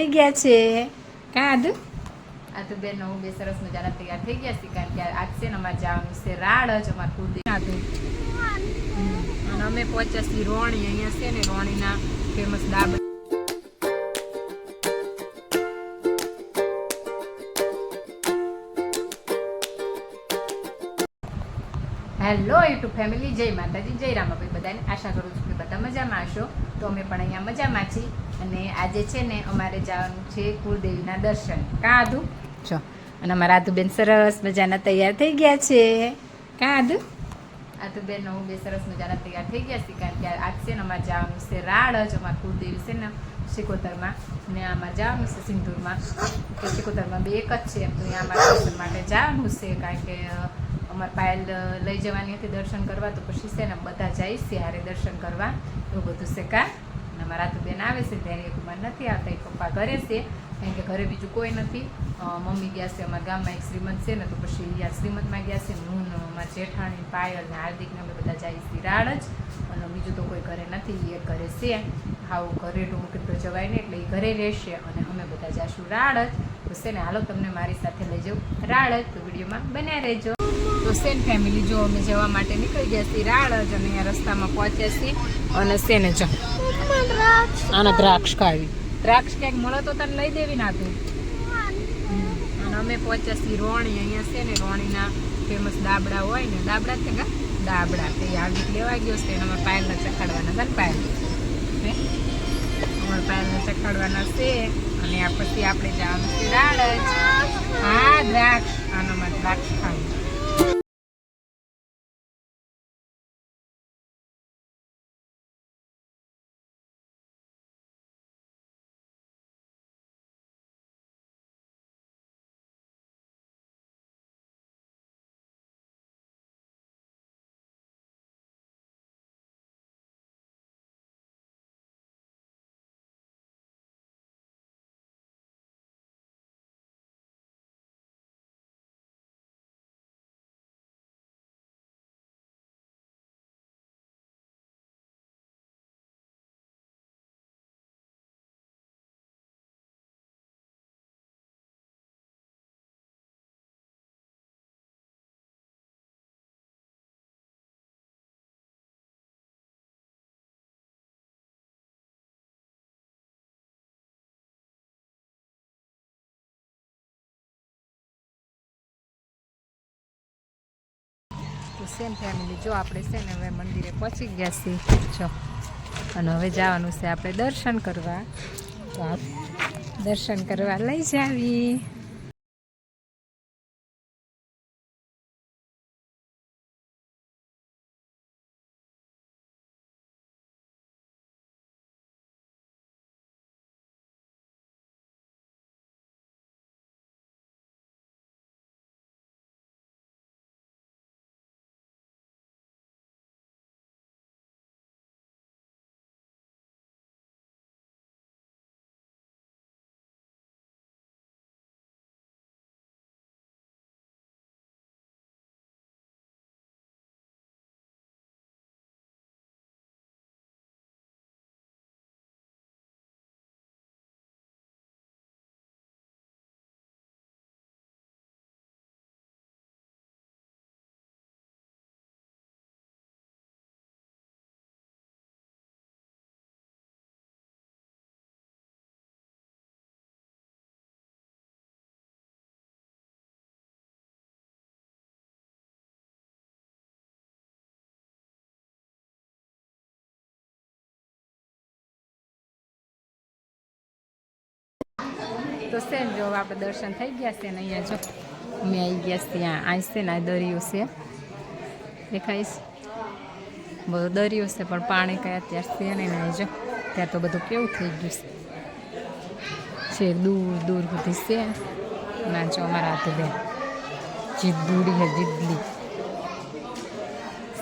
થઈ ગયા છે કાદ આ તો બેન હું બે સરસ મજાના તૈયાર થઈ ગયા છે કારણ કે આજ છે ને અમારે જવાનું છે રાડ જ અમારે કુલદેવ અને અમે પહોંચ્યા છીએ રોણી. અહીંયા છે ને રોણીના ફેમસ દાબડા. હેલો યુટ્યુબ ફેમિલી, જય માતાજી, જય રામાભાઈ. બધાને આશા કરું છું કે બધા મજામાં હશો. તો અમે પણ અહીંયા મજામાં છીએ અને આજે છે ને અમારે જવાનું છે કુળદેવીના દર્શન. કાધું છો અને અમારા આધુબેન સરસ મજાના તૈયાર થઈ ગયા છે. કાધું આધુબેન હું બે સરસ મજાના તૈયાર થઈ ગયા છે કારણ કે આજ છે ને અમારે જવાનું છે રાડ જ. અમારે કુળદેવી છે ને સિકોતરમાં ને અમારે જવાનું છે સિંદૂરમાં. તો સિકોતરમાં બે એક જ છે એમ તો અહીંયા અમારા દર્શન માટે જવાનું છે કારણ કે અમારે પાયલ લઈ જવાની હતી દર્શન કરવા. તો પછી છે ને બધા જાય છે હારે દર્શન કરવા એવું બધું છે. કા અને અમારા તો બેન આવે છે ત્યારે એક ઉંમર નથી આવતા. એક પપ્પા ઘરે છે કારણ કે ઘરે બીજું કોઈ નથી. મમ્મી ગયા છે અમારા ગામમાં એક શ્રીમંત છે ને તો પછી અહીંયા શ્રીમંતમાં ગયા છે. હું અમારા જેઠાણી પાયલ ને હાર્દિકને અમે બધા જાય છે રાડ જ. અને બીજું તો કોઈ ઘરે નથી. એક ઘરે છે હાવ ઘરે મૂકી તો જવાય ને એટલે એ ઘરે રહેશે અને અમે બધા જઈશું રાડ જ. તો છે ને હાલો તમને મારી સાથે લઈ જાઉં રાડ જ. તો વિડીયોમાં બન્યા રહેજો. તો સેન ફેમિલી જો અમે જવા માટે નીકળી ગયા છીએ રાડ જ અને અહીંયા રસ્તામાં પહોંચ્યા છીએ અને સેને જો આના દ્રાક્ષ ખાવી. દ્રાક્ષ ક્યાંક મળે તો તને લઈ દેવી ના તું. અને અમે પહોંચ્યા છીએ રોણી. અહીંયા છે ને રોણીના ફેમસ દાબડા હોય ને દાબડા છે કા દાબડા તે હાર્દિક લેવા ગયો છે. અમારા પાયલને ચખાડવાના હતા ને પાયલ અમારા પાયલને ચખાડવાના છે અને આ પછી આપણે જવાનું છે રાડ જ. હા દ્રાક્ષ આનામાં દ્રાક્ષ ખાવી. તો સેમ ફેમિલી જો આપણે છે ને હવે મંદિરે પહોંચી ગયા છીએ જો અને હવે જવાનું છે આપણે દર્શન કરવા. તો દર્શન કરવા લઈ જાવી. તો છે ને જો આપણે દર્શન થઈ ગયા છે ને અહીંયા જો અમે આવી ગયા ત્યાં આઈ છે ને આ દરિયો છે દેખાઈશ બધો દરિયો છે પણ પાણી કઈ અત્યારે છે ને અહીં જો ત્યાં તો બધું કેવું થઈ ગયું છે દૂર દૂર સુધી છે. ના જો અમારા હાથે બેન જીદુડી હે જીદલી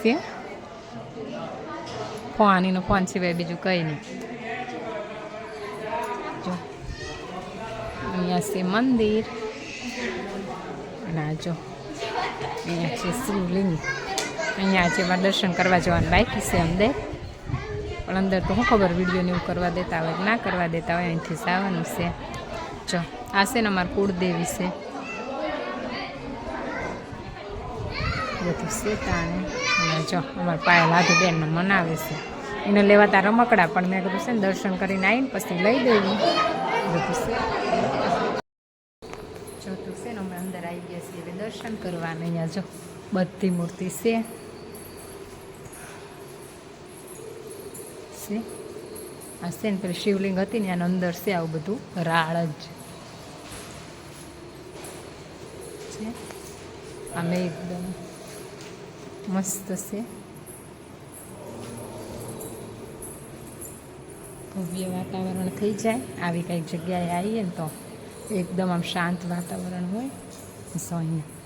છે પાણીનો ફોન સિવાય બીજું કંઈ નહીં. જો અહીંયા છે મંદિર અને આ જો અહીંયા છે શિવલિંગ. અહીંયા આજે દર્શન કરવા જવાનું બાકી છે અંદર પણ અંદર તો શું ખબર વિડીયોને એવું કરવા દેતા હોય કે ના કરવા દેતા હોય. અહીંથી જવાનું છે. જો આ છે ને અમારું કુળદેવી છે બધું છે તાણે. અને જો અમારા પાયલ આધુબેનને મનાવે છે, એને લેવાતા રમકડા પણ મેં કીધું છે ને દર્શન કરીને આવીને પછી લઈ દેવી બધું છે. ચોથું છે ને અમે અંદર આવી ગયા છીએ હવે દર્શન કરવાના. અહીંયા જો બધી મૂર્તિ છે. આ છે ને પેલી શિવલિંગ હતી ને આના અંદર છે આવું બધું રાળ જ છે. આમે એકદમ મસ્ત છે, ભવ્ય વાતાવરણ થઈ જાય. આવી કંઈક જગ્યાએ આવીએ ને તો એકદમ આમ શાંત વાતાવરણ હોય. સો અહીંયા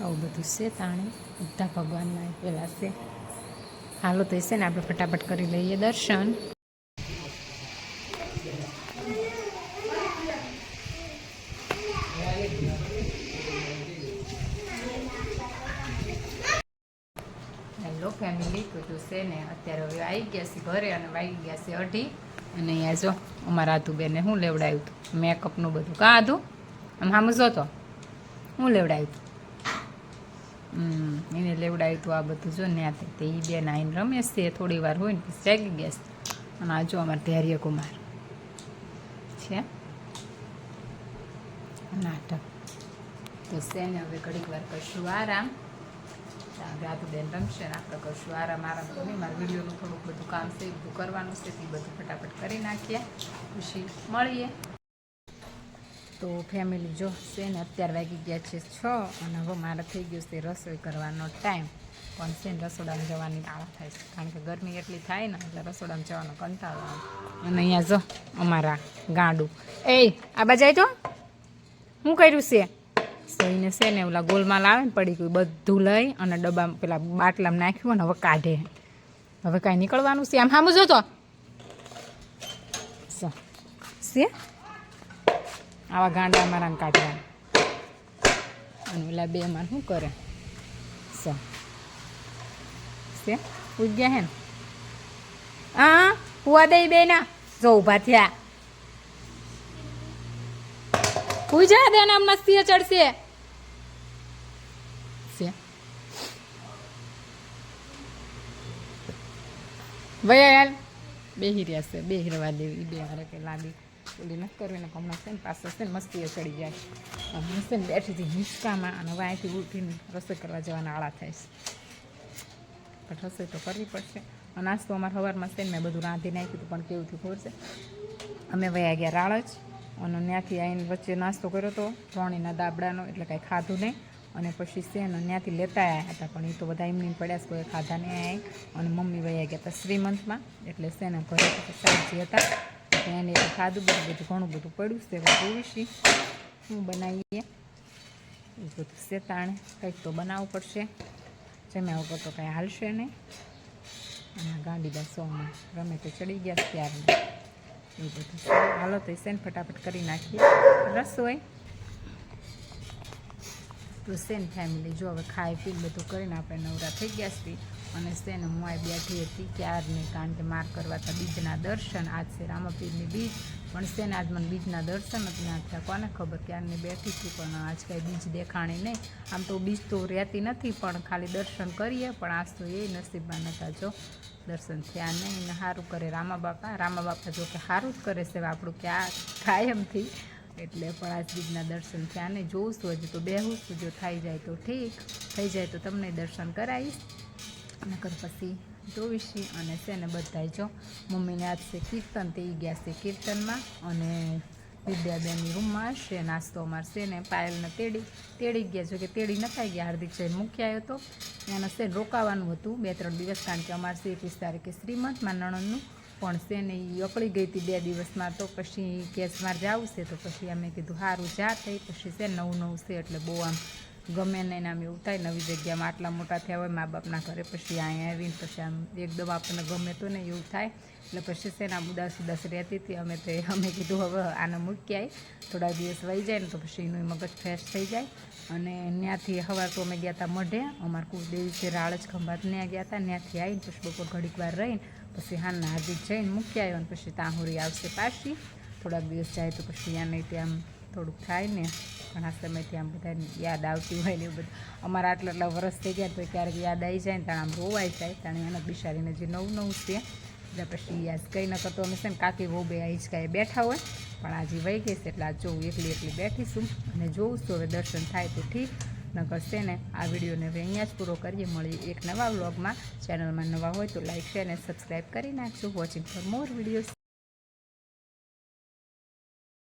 આવું બધું છે તાણે બધા ભગવાનના પેલા છે. હાલો તો છે ને આપણે ફટાફટ કરી લઈએ દર્શન. હેલો ફેમિલી, તો છે ને અત્યારે હવે આવી ગયા છે ઘરે અને વાગી ગયા છે 2:30. અને અહીંયા જો અમારા આધુબેને શું લેવડાવ્યું હતું, મેકઅપનું બધું. કાં આધું આમ સમજો તો હું લેવડાવ્યું હતું? એને લેવડાવ્યું હતું આ બધું જો ને. તે એ બેન આવીને રમે છે, થોડી વાર હોય ને પછી જાગી ગયા છે. અને આ જો અમારા ધૈર્ય કુમાર છે નાટક. તો છે ને હવે ઘડીક વાર કરશું આરામ. આધુબેન રમશે ને આપણે કરશું આરામ. તો નહીં, મારા વિડીયોનું થોડુંક બધું કામ છે, એ બધું કરવાનું છે, તે બધું ફટાફટ કરી નાખીએ પછી મળીએ. તો ફેમિલી જો છે ને અત્યારે વાગી ગયા છે 6 અને હવે મારે થઈ ગયું છે રસોઈ કરવાનો ટાઈમ. પણ છે ને રસોડામાં જવાની આળા થાય છે, કારણ કે ગરમી એટલી થાય ને એટલે રસોડામાં જવાનો કંટાળો આવે. અને અહીંયા જો અમારા ગાંડું આ બાજાય તો શું કર્યું છે? સહીને છે ને ઓલા ગોલમાલ આવે ને પડી ગયું બધું લઈ અને ડબ્બામાં પેલા બાટલામાં નાખ્યું ને હવે કાઢે. હવે કાંઈ નીકળવાનું છે? આમ સામું જો તો છે આવા ગાંડા અમારા કાઢવાના. અને ઓલા બે માં શું કરે છે ઉગ્યા હે ને. હા હુવા દઈ બે ના જો ઊભા થયા. પૂજા દે ને મસ્તી ચડશે વયાલ બેહી રહ્યા છે. બે હિરવા દેવી બે હારે કે લાંબી ઓલી નથી કરવી ને હમણાં છે ને પાછળ છે ને મસ્તીએ ચડી જાય. હમણાં છે ને બેઠી હતી હિંચકામાં અને હવે અહીંથી ઉઠીને રસોઈ કરવા જવાના આળા થાય છે. પણ રસોઈ તો કરવી પડશે. અને નાસ્તો અમારે સવારમાં છે ને મેં બધું રાંધી નાખ્યું હતું, પણ કેવું થયું ખબર છે, અમે વયા ગયા રાળજ અને ત્યાંથી આવીને વચ્ચે નાસ્તો કર્યો હતો રોણીના દાબડાનો, એટલે કાંઈ ખાધું નહીં. અને પછી છે ને ત્યાંથી લેતા આવ્યા હતા, પણ એ તો બધા એમની પડ્યા છે, કોઈ ખાધા નહીં આવી. અને મમ્મી વયા ગયા હતા શ્રીમંતમાં, એટલે છે ને ઘરે સાહેબજી હતા એને ખાધું બધું ઘણું બધું પડ્યું છે. જોઈશી શું બનાવીએ એ બધું છે તાણે કંઈક તો બનાવવું પડશે. જમ્યા વગર તો કાંઈ હાલશે નહીં. અને ગાંડીદા સોમાં રમે તો ચડી ગયા ત્યારને એ બધું છે. હાલો તો છે ને ફટાફટ કરી નાખીએ રસોઈ. તો છે ને ફેમિલી જો હવે ખાઈ પી બધું કરીને આપણે નવરા થઈ ગયા છીએ. અને છે ને હું આ બેઠી હતી ક્યારની, કારણ કે માર કરવા હતા બીજના દર્શન. આજ છે રામાપીરની બીજ, પણ છે ને આજ મને બીજના દર્શન જ ના થયા. કોને ખબર ક્યારની બેઠી હતી, પણ આજ કાંઈ બીજ દેખાણી નહીં. આમ તો બીજ તો રહેતી નથી, પણ ખાલી દર્શન કરીએ. પણ આજ તો એ નસીબમાં નહોતા, જો દર્શન થયા નહીં. ને સારું કરે રામા બાપા જો કે સારું જ કરે છે આપણું ક્યાં કાયમથી. એટલે પણ આજ બીજના દર્શન થયા નહીં. જોઉં છું હજુ તો બેહું છું, જો થઈ જાય તો ઠીક, થઈ જાય તો તમને દર્શન કરાવીશ. નકર પછી જોઈશી. અને છે ને બધાય જો મમ્મીને આજ છે કીર્તન, તે ગયા છે કીર્તનમાં. અને વિદ્યાબેનની રૂમમાં હશે. નાસ્તો અમારે છે ને પાયલને તેડી ગયા, જો કે તેડી નતા ગયા, હાર્દિક જઈને મૂકી આવ્યો હતો. એને છે રોકાવાનું હતું 2-3 દિવસ, કારણ કે અમારે 21 તારીખે શ્રીમંતમાં નણંદનું. પણ છે ને એ અકળી ગઈ હતી 2 દિવસમાં. તો પછી કેસ મારે જવું છે, તો પછી અમે કીધું સારું જા થઈ. પછી છે નવું છે એટલે બહુ આમ ગમે ને આમ એવું થાય નવી જગ્યામાં આટલા મોટા થયા હોય મા બાપના ઘરે, પછી અહીંયા આવીને પછી આમ એકદમ આપણને ગમે તો ને એવું થાય. એટલે પછી છે ને આમ ઉદાસ રહેતી હતી અમે કીધું હવે આને મૂકી આવી, થોડા દિવસ વહી જાય ને તો પછી એનું મગજ ફ્રેશ થઈ જાય. અને ત્યાંથી સવાર તો અમે ગયા હતા મઢે, અમારા કુળદેવી છે રાળજ ખંભાત, ત્યાં ગયા હતા. ત્યાંથી આવીને પછી બપોર ઘડીક વાર રહીને પછી હાલના હાર્દિક જઈને મૂકી આવ્યો. અને પછી તાંહુરી આવશે પાછી, થોડાક દિવસ જાય તો પછી ત્યાં ત્યાં થોડુંક થાય ને ઘણા સમયથી આમ બધાને યાદ આવતી હોય ને એવું બધું. અમારા આટલા વર્ષ થઈ ગયા તો ક્યારેક યાદ આવી જાય ને ત્યાં આમ રોવાઈ જાય. ત્યાં એને બિચારીને જે નવું છે એટલે પછી યાદ કંઈ ન કરતો અમે છે ને કાકી બહુ બે હિંચકાએ બેઠા હોય, પણ આજે વહી ગઈ છે એટલે આ જોઉં એકલી બેઠીશું અને જોઉં છું હવે દર્શન થાય તો ઠીક, નકર છે ને આ વિડીયોને હવે અહીંયા જ પૂરો કરીએ. મળીએ એક નવા વ્લોગમાં. ચેનલમાં નવા હોય તો લાઈક શેર અને સબસ્ક્રાઈબ કરી નાખજો. Watching for more videos.